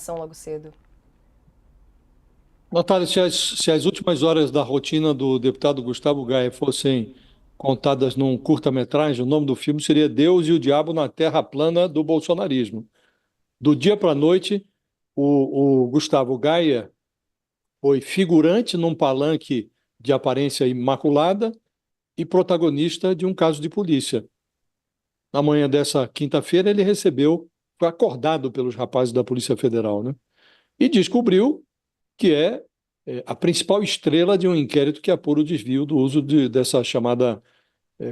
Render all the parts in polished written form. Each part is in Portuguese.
operação logo cedo. Natália, se as últimas horas da rotina do deputado Gustavo Gaia fossem contadas num curta-metragem, o nome do filme seria Deus e o Diabo na Terra Plana do Bolsonarismo. Do dia para a noite, o Gustavo Gaia foi figurante num palanque de aparência imaculada e protagonista de um caso de polícia. Na manhã dessa quinta-feira, ele foi acordado pelos rapazes da Polícia Federal, né? E descobriu que é a principal estrela de um inquérito que apura o desvio do uso dessa chamada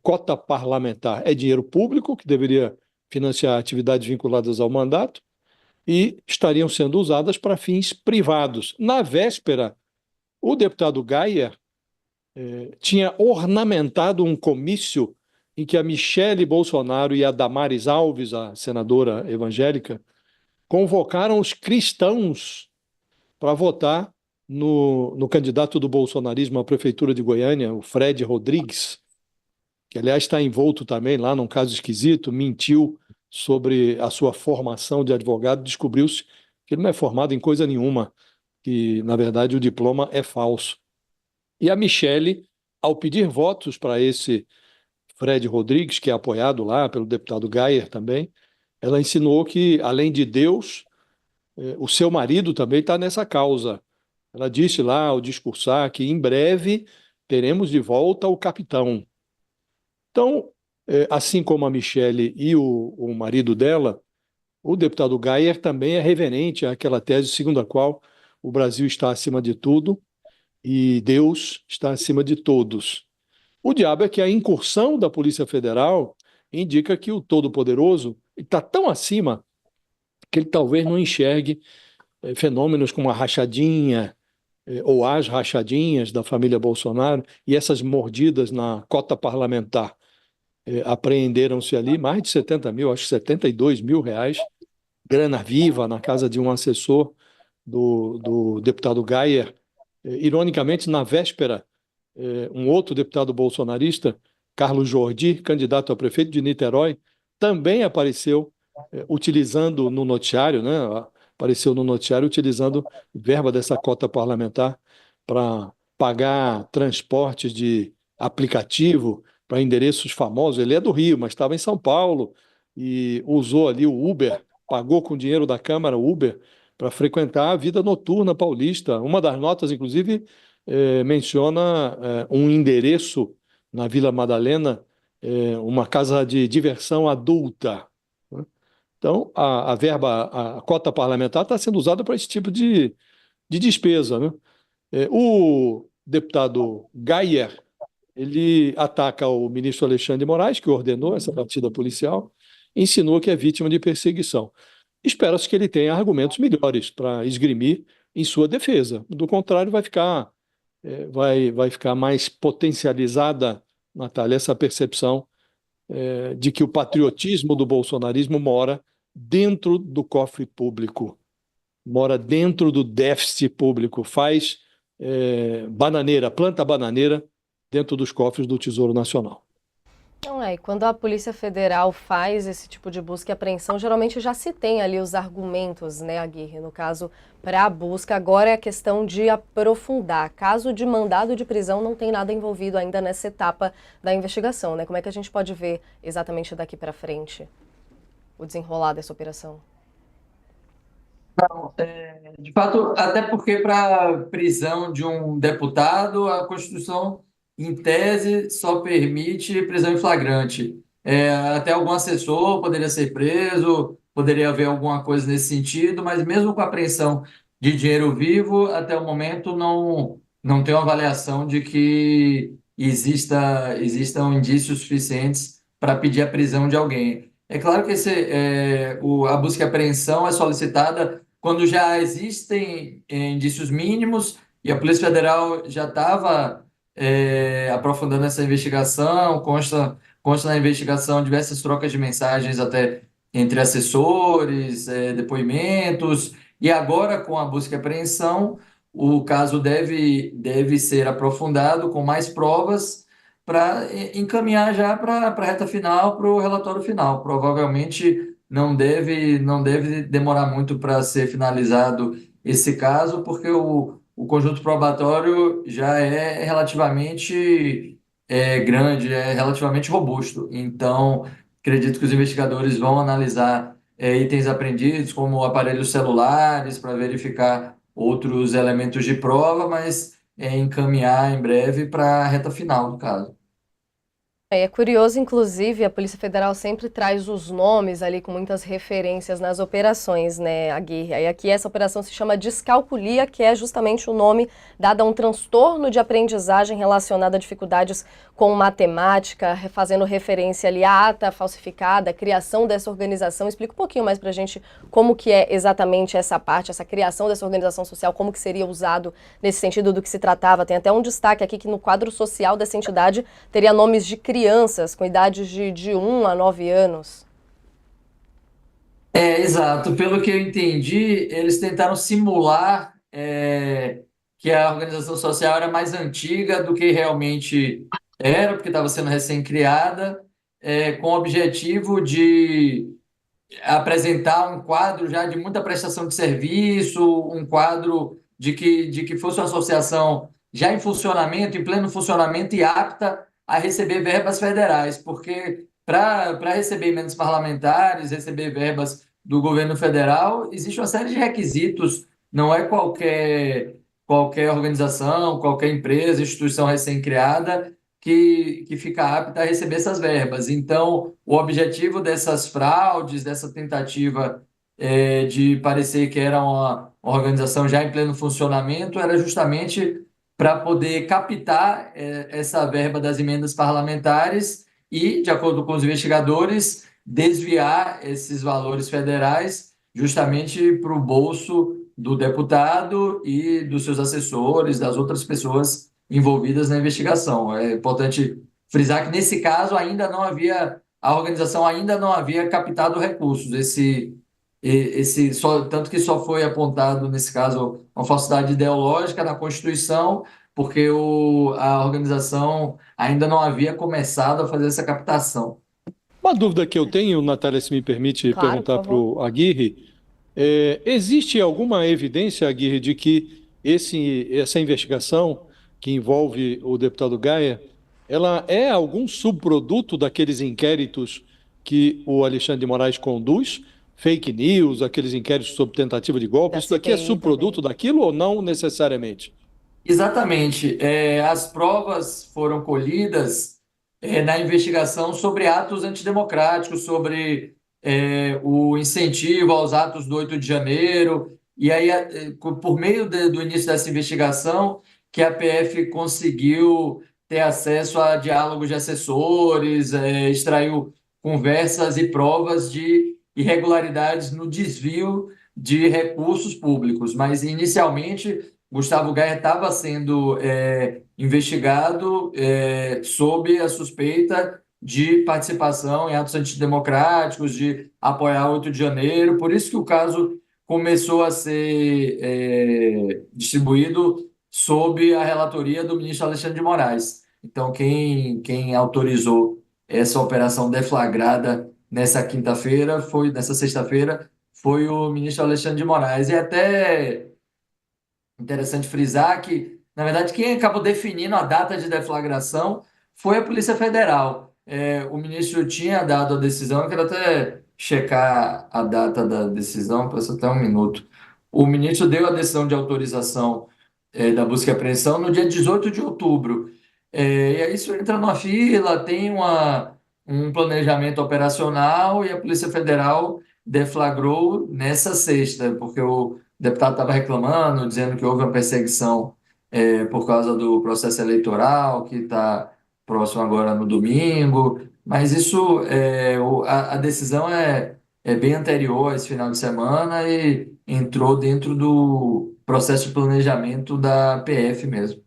cota parlamentar. É dinheiro público que deveria financiar atividades vinculadas ao mandato e estariam sendo usadas para fins privados. Na véspera, o deputado Gaia tinha ornamentado um comício em que a Michele Bolsonaro e a Damares Alves, a senadora evangélica, convocaram os cristãos para votar no candidato do bolsonarismo à prefeitura de Goiânia, o Fred Rodrigues, que, aliás, está envolto também lá num caso esquisito, mentiu sobre a sua formação de advogado, descobriu-se que ele não é formado em coisa nenhuma, que, na verdade, o diploma é falso. E a Michele, ao pedir votos para esse Fred Rodrigues, que é apoiado lá pelo deputado Gayer também, ela insinuou que, além de Deus, o seu marido também está nessa causa. Ela disse lá, ao discursar, que em breve teremos de volta o capitão. Então, assim como a Michele e o marido dela, o deputado Gayer também é reverente àquela tese segundo a qual o Brasil está acima de tudo e Deus está acima de todos. O diabo é que a incursão da Polícia Federal indica que o Todo-Poderoso está tão acima que ele talvez não enxergue fenômenos como a rachadinha ou as rachadinhas da família Bolsonaro e essas mordidas na cota parlamentar. Apreenderam-se ali mais de 70 mil, acho que 72 mil reais, grana viva na casa de um assessor do deputado Gayer. Ironicamente, na véspera, um outro deputado bolsonarista, Carlos Jordi, candidato a prefeito de Niterói, também apareceu utilizando no noticiário, né? Apareceu no noticiário utilizando verba dessa cota parlamentar para pagar transportes de aplicativo para endereços famosos. Ele é do Rio, mas estava em São Paulo e usou ali o Uber, pagou com dinheiro da Câmara o Uber para frequentar a vida noturna paulista. Uma das notas, inclusive, menciona um endereço na Vila Madalena, uma casa de diversão adulta, né? Então, a verba, a cota parlamentar está sendo usada para esse tipo de despesa, né? O deputado Gayer, ele ataca o ministro Alexandre de Moraes, que ordenou essa batida policial, e insinuou que é vítima de perseguição. Espera-se que ele tenha argumentos melhores para esgrimir em sua defesa. Do contrário, vai ficar mais potencializada, Natália, essa percepção de que o patriotismo do bolsonarismo mora dentro do cofre público, mora dentro do déficit público, faz bananeira, planta bananeira dentro dos cofres do Tesouro Nacional. Não é, e quando a Polícia Federal faz esse tipo de busca e apreensão, geralmente já se tem ali os argumentos, né, Aguirre, no caso, para a busca. Agora é a questão de aprofundar. Caso de mandado de prisão, não tem nada envolvido ainda nessa etapa da investigação, né? Como é que a gente pode ver exatamente daqui para frente o desenrolar dessa operação? De fato, até porque para prisão de um deputado, a Constituição, em tese, só permite prisão em flagrante. Até algum assessor poderia ser preso, poderia haver alguma coisa nesse sentido, mas mesmo com a apreensão de dinheiro vivo, até o momento não tem uma avaliação de que existam indícios suficientes para pedir a prisão de alguém. É claro que a busca e apreensão é solicitada quando já existem indícios mínimos e a Polícia Federal já estava aprofundando essa investigação, consta na investigação diversas trocas de mensagens até entre assessores, depoimentos, e agora com a busca e apreensão, o caso deve ser aprofundado com mais provas para encaminhar já para a reta final, para o relatório final. Provavelmente não deve demorar muito para ser finalizado esse caso, porque o conjunto probatório já é relativamente grande, é relativamente robusto. Então, acredito que os investigadores vão analisar itens apreendidos, como aparelhos celulares, para verificar outros elementos de prova, mas encaminhar em breve para a reta final do caso. É curioso, inclusive, a Polícia Federal sempre traz os nomes ali com muitas referências nas operações, né, Aguirre? E aqui essa operação se chama descalculia, que é justamente o nome dado a um transtorno de aprendizagem relacionado a dificuldades com matemática, fazendo referência ali à ata falsificada, a criação dessa organização. Explica um pouquinho mais pra gente como que é exatamente essa parte, essa criação dessa organização social, como que seria usado nesse sentido do que se tratava. Tem até um destaque aqui que no quadro social dessa entidade teria nomes de crianças com idades de 1 a 9 anos. Exato. Pelo que eu entendi, eles tentaram simular que a organização social era mais antiga do que realmente era, porque estava sendo recém-criada, com o objetivo de apresentar um quadro já de muita prestação de serviço, um quadro de que fosse uma associação já em funcionamento, em pleno funcionamento e apta a receber verbas federais, porque para receber emendas parlamentares, receber verbas do governo federal, existe uma série de requisitos, não é qualquer organização, qualquer empresa, instituição recém-criada que fica apta a receber essas verbas. Então, o objetivo dessas fraudes, dessa tentativa de parecer que era uma organização já em pleno funcionamento, era justamente para poder captar essa verba das emendas parlamentares e, de acordo com os investigadores, desviar esses valores federais justamente para o bolso do deputado e dos seus assessores, das outras pessoas envolvidas na investigação. É importante frisar que nesse caso a organização ainda não havia captado recursos. Tanto que só foi apontado nesse caso uma falsidade ideológica na Constituição, porque a organização ainda não havia começado a fazer essa captação. Uma dúvida que eu tenho, Natália, se me permite Claro, por perguntar para favor. o Aguirre, existe alguma evidência, Aguirre, de que essa investigação que envolve o deputado Gaia, ela é algum subproduto daqueles inquéritos que o Alexandre de Moraes conduz? Fake news, aqueles inquéritos sobre tentativa de golpe, Da isso daqui é CPI subproduto também. daquilo ou não necessariamente? Exatamente. As provas foram colhidas na investigação sobre atos antidemocráticos, sobre o incentivo aos atos do 8 de janeiro. E aí, por meio do início dessa investigação, que a PF conseguiu ter acesso a diálogos de assessores, extraiu conversas e provas de irregularidades no desvio de recursos públicos. Mas, inicialmente, Gustavo Gaia estava sendo investigado sob a suspeita de participação em atos antidemocráticos, de apoiar o 8 de janeiro. Por isso que o caso começou a ser distribuído sob a relatoria do ministro Alexandre de Moraes. Então, quem autorizou essa operação deflagrada nessa sexta-feira, foi o ministro Alexandre de Moraes. E até interessante frisar que, na verdade, quem acabou definindo a data de deflagração foi a Polícia Federal. O ministro tinha dado a decisão, eu quero até checar a data da decisão, passa até um minuto. O ministro deu a decisão de autorização da busca e apreensão no dia 18 de outubro. E aí isso entra numa fila, tem um planejamento operacional e a Polícia Federal deflagrou nessa sexta, porque o deputado estava reclamando, dizendo que houve uma perseguição por causa do processo eleitoral, que está próximo agora no domingo, mas isso, a decisão é bem anterior a esse final de semana e entrou dentro do processo de planejamento da PF mesmo.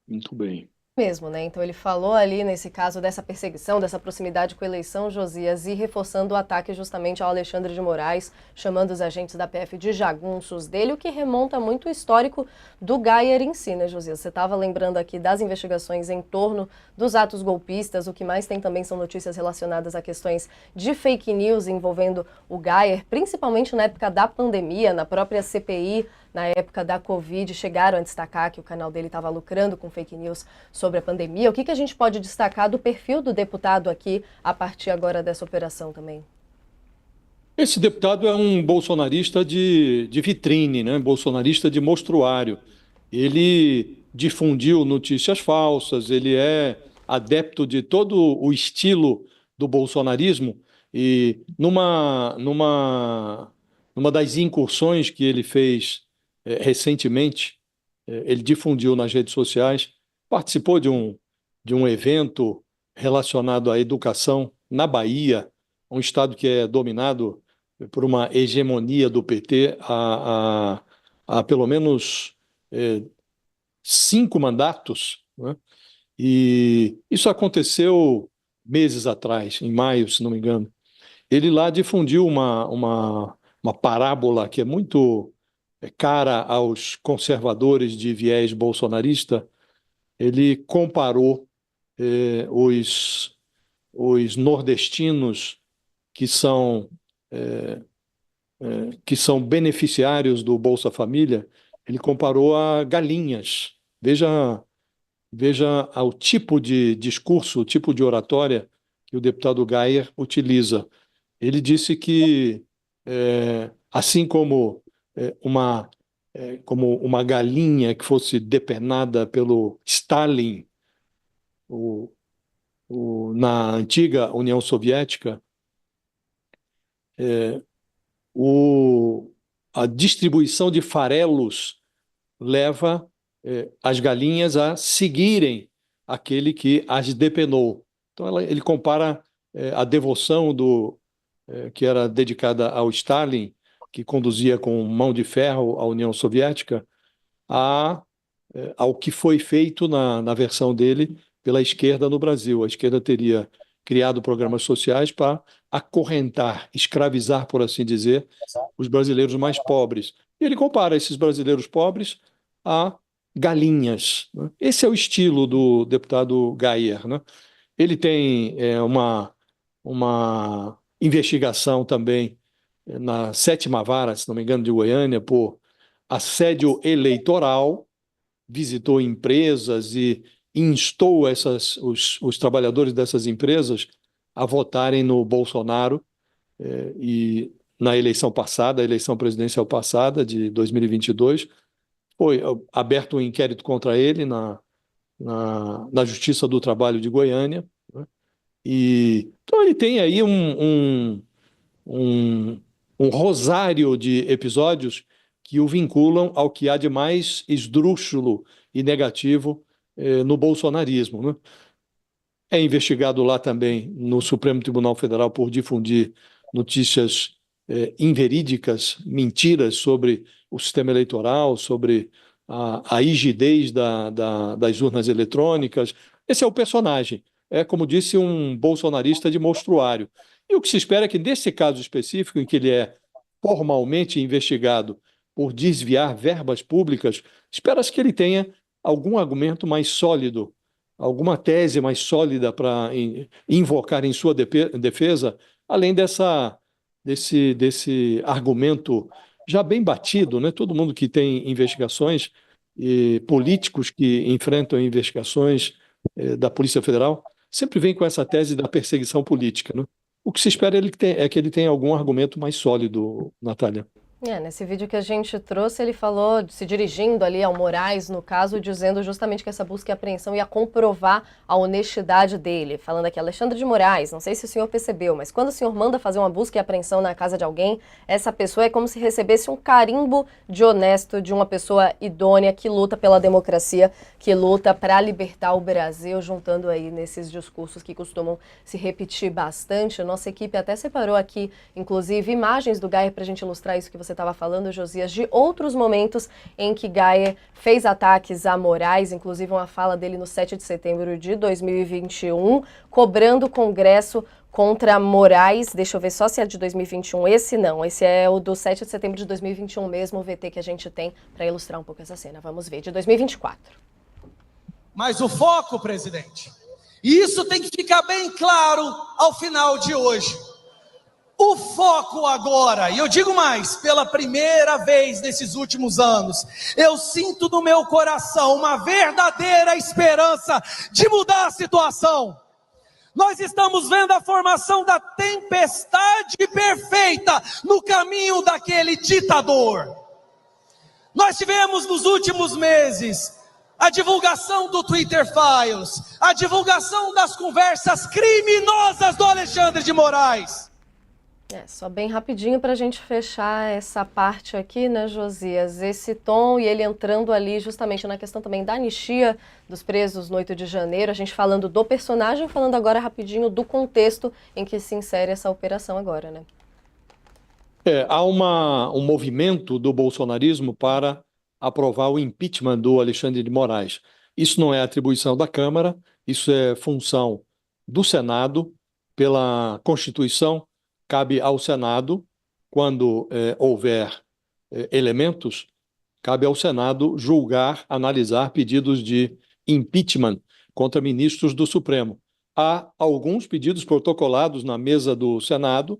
Muito bem. Mesmo, né? Então ele falou ali nesse caso dessa perseguição, dessa proximidade com a eleição, Josias, e reforçando o ataque justamente ao Alexandre de Moraes, chamando os agentes da PF de jagunços dele, o que remonta muito o histórico do Geyer em si, né, Josias? Você estava lembrando aqui das investigações em torno dos atos golpistas, o que mais tem também são notícias relacionadas a questões de fake news envolvendo o Geyer, principalmente na época da pandemia, na própria CPI, na época da Covid, chegaram a destacar que o canal dele estava lucrando com fake news sobre a pandemia. O que a gente pode destacar do perfil do deputado aqui, a partir agora dessa operação também? Esse deputado é um bolsonarista de vitrine, né? Bolsonarista de mostruário. Ele difundiu notícias falsas, ele é adepto de todo o estilo do bolsonarismo e numa das incursões que ele fez recentemente, ele difundiu nas redes sociais, participou de um evento relacionado à educação na Bahia, um estado que é dominado por uma hegemonia do PT há pelo menos 5 mandatos, né? E isso aconteceu meses atrás, em maio, se não me engano. Ele lá difundiu uma parábola que é muito cara aos conservadores de viés bolsonarista. Ele comparou os nordestinos que são beneficiários do Bolsa Família, ele comparou a galinhas. Veja o tipo de discurso, o tipo de oratória que o deputado Geyer utiliza. Ele disse que, assim como uma galinha que fosse depenada pelo Stalin, o, na antiga União Soviética, o, a distribuição de farelos leva as galinhas a seguirem aquele que as depenou. Então, ele compara a devoção que era dedicada ao Stalin, que conduzia com mão de ferro a União Soviética, ao que foi feito na versão dele pela esquerda no Brasil. A esquerda teria criado programas sociais para acorrentar, escravizar, por assim dizer, os brasileiros mais pobres. E ele compara esses brasileiros pobres a galinhas, né? Esse é o estilo do deputado Geyer, né? Ele tem uma investigação também na 7ª Vara, se não me engano, de Goiânia, por assédio eleitoral, visitou empresas e instou os trabalhadores dessas empresas a votarem no Bolsonaro, e na eleição passada, a eleição presidencial passada, de 2022, foi aberto um inquérito contra ele na Justiça do Trabalho de Goiânia, né? Então ele tem aí um, um rosário de episódios que o vinculam ao que há de mais esdrúxulo e negativo no bolsonarismo, né? É investigado lá também no Supremo Tribunal Federal por difundir notícias inverídicas, mentiras sobre o sistema eleitoral, sobre a rigidez das urnas eletrônicas. Esse é o personagem. É, como disse, um bolsonarista de mostruário. E o que se espera é que, nesse caso específico, em que ele é formalmente investigado por desviar verbas públicas, espera-se que ele tenha algum argumento mais sólido, alguma tese mais sólida para invocar em sua defesa, além desse argumento já bem batido, né? Todo mundo que tem investigações e políticos que enfrentam investigações da Polícia Federal sempre vem com essa tese da perseguição política, né? O que se espera é que ele tenha algum argumento mais sólido, Natália. Nesse vídeo que a gente trouxe, ele falou, se dirigindo ali ao Moraes, no caso, dizendo justamente que essa busca e apreensão ia comprovar a honestidade dele. Falando aqui, Alexandre de Moraes, não sei se o senhor percebeu, mas quando o senhor manda fazer uma busca e apreensão na casa de alguém, essa pessoa é como se recebesse um carimbo de honesto, de uma pessoa idônea, que luta pela democracia, que luta para libertar o Brasil, juntando aí nesses discursos que costumam se repetir bastante. Nossa equipe até separou aqui, inclusive, imagens do Geyer para a gente ilustrar isso que você você estava falando, Josias, de outros momentos em que Geyer fez ataques a Moraes, inclusive uma fala dele no 7 de setembro de 2021, cobrando o Congresso contra Moraes. Deixa eu ver só se é de 2021. Esse não, esse é o do 7 de setembro de 2021 mesmo, o VT que a gente tem para ilustrar um pouco essa cena. Vamos ver, de 2024. Mas o foco, presidente, e isso tem que ficar bem claro ao final de hoje. O foco agora, e eu digo mais, pela primeira vez nesses últimos anos, eu sinto no meu coração uma verdadeira esperança de mudar a situação. Nós estamos vendo a formação da tempestade perfeita no caminho daquele ditador. Nós tivemos nos últimos meses a divulgação do Twitter Files, a divulgação das conversas criminosas do Alexandre de Moraes. Só bem rapidinho para a gente fechar essa parte aqui, né, Josias? Esse tom e ele entrando ali justamente na questão também da anistia dos presos no 8 de janeiro, a gente falando do personagem, falando agora rapidinho do contexto em que se insere essa operação agora, né? Há um movimento do bolsonarismo para aprovar o impeachment do Alexandre de Moraes. Isso não é atribuição da Câmara, isso é função do Senado, pela Constituição. Cabe ao Senado, quando houver elementos, cabe ao Senado julgar, analisar pedidos de impeachment contra ministros do Supremo. Há alguns pedidos protocolados na mesa do Senado,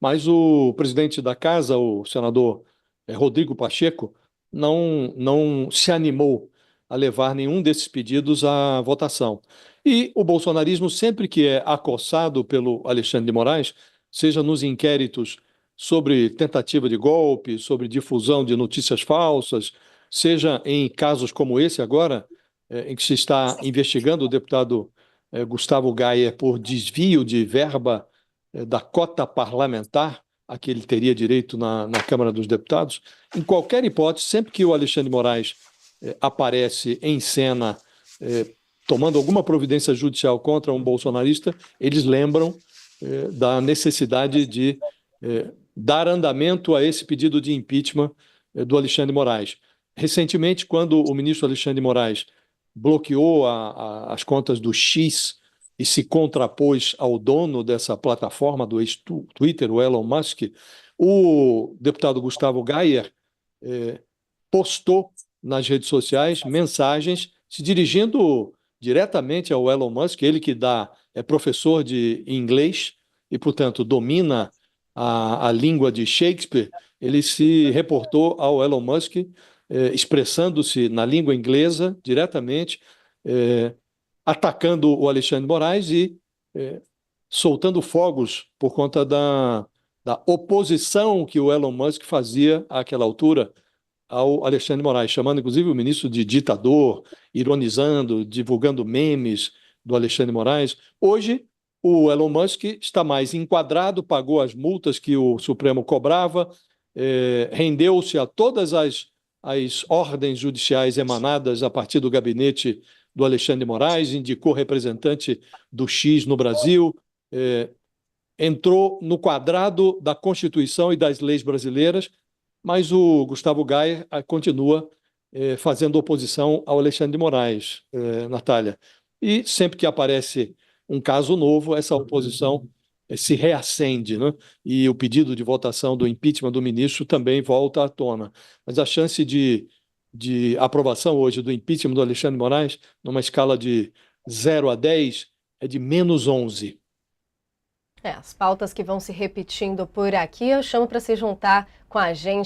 mas o presidente da Casa, o senador Rodrigo Pacheco, não se animou a levar nenhum desses pedidos à votação. E o bolsonarismo, sempre que é acossado pelo Alexandre de Moraes, seja nos inquéritos sobre tentativa de golpe, sobre difusão de notícias falsas, seja em casos como esse agora, em que se está investigando o deputado Gustavo Geyer por desvio de verba da cota parlamentar a que ele teria direito na Câmara dos Deputados. Em qualquer hipótese, sempre que o Alexandre de Moraes aparece em cena tomando alguma providência judicial contra um bolsonarista, eles lembram da necessidade de dar andamento a esse pedido de impeachment do Alexandre de Moraes. Recentemente, quando o ministro Alexandre de Moraes bloqueou as contas do X e se contrapôs ao dono dessa plataforma do ex-Twitter, o Elon Musk, o deputado Gustavo Geyer postou nas redes sociais mensagens se dirigindo diretamente ao Elon Musk, ele que é professor de inglês e, portanto, domina a língua de Shakespeare. Ele se reportou ao Elon Musk, expressando-se na língua inglesa diretamente, atacando o Alexandre de Moraes e soltando fogos por conta da oposição que o Elon Musk fazia àquela altura ao Alexandre de Moraes, chamando inclusive o ministro de ditador, ironizando, divulgando memes do Alexandre de Moraes. Hoje, o Elon Musk está mais enquadrado, pagou as multas que o Supremo cobrava, rendeu-se a todas as ordens judiciais emanadas a partir do gabinete do Alexandre de Moraes, indicou representante do X no Brasil, entrou no quadrado da Constituição e das leis brasileiras, mas o Gustavo Geyer continua fazendo oposição ao Alexandre de Moraes, Natália. E sempre que aparece um caso novo, essa oposição se reacende, né? E o pedido de votação do impeachment do ministro também volta à tona. Mas a chance de aprovação hoje do impeachment do Alexandre de Moraes, numa escala de 0 a 10, é de -11. As pautas que vão se repetindo por aqui, eu chamo para se juntar com a gente